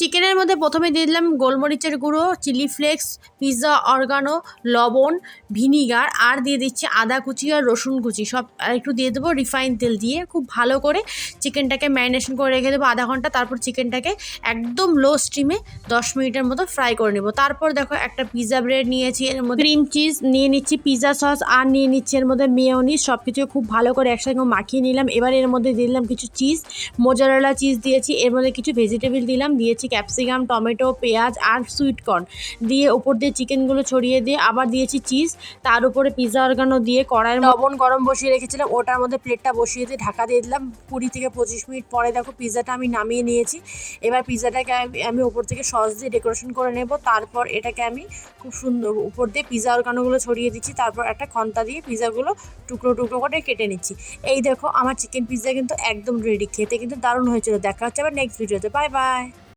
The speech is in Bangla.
চিকেনের মধ্যে প্রথমে দিয়ে দিলাম গোলমরিচের গুঁড়ো, চিলি ফ্লেক্স, পিৎজা অরগানো, লবণ, ভিনিগার, আর দিয়ে দিচ্ছি আদা কুচি আর রসুন কুচি সব, আর একটু দিয়ে দেবো রিফাইন তেল দিয়ে খুব ভালো করে চিকেনটাকে ম্যারিনেশন করে রেখে দেবো আধা ঘন্টা। তারপর চিকেনটাকে একদম লো স্টিমে 10 মিনিটের মতো ফ্রাই করে নেবো। তারপর দেখো একটা পিৎজা ব্রেড নিয়েছি, এর মধ্যে ক্রিম চিজ নিয়ে নিচ্ছি, পিৎজা সস, আর নিয়ে নিচ্ছি এর মধ্যে মেয়োনিজ। সব কিছু খুব ভালো করে একসঙ্গে মাখিয়ে নিলাম। এবার এর মধ্যে দিয়ে দিলাম কিছু চিজ, মোজারেলা চিজ দিয়েছি, এর মধ্যে কিছু ভেজিটেবল দিলাম, দিয়েছি ক্যাপসিকাম, টমেটো, পেঁয়াজ আর সুইট কর্ন দিয়ে উপর দিয়ে চিকেনগুলো ছড়িয়ে দিয়ে আবার দিয়েছি চিজ, তার উপরে পিৎজা অরগানো দিয়ে কড়াইয়ের লবণ গরম বসিয়ে রেখেছিলাম, ওটার মধ্যে প্লেটটা বসিয়ে দিয়ে ঢাকা দিয়ে দিলাম। 20 থেকে 25 মিনিট পরে দেখো পিৎজাটা আমি নামিয়ে নিয়েছি। এবার পিৎজাটাকে আমি উপর থেকে সস দিয়ে ডেকোরেশন করে নেব। তারপর এটাকে আমি খুব সুন্দর উপর দিয়ে পিৎজা অরগানোগুলো ছড়িয়ে দিচ্ছি। তারপর একটা খন্তা দিয়ে পিৎজাগুলো টুকরো টুকরো করে কেটে নিচ্ছি। এই দেখো আমার চিকেন পিৎজা কিন্তু একদম রেডি, খেতে কিন্তু দারুণ হয়েছিল। দেখা হচ্ছে আবার নেক্সট ভিডিওতে। Bye bye.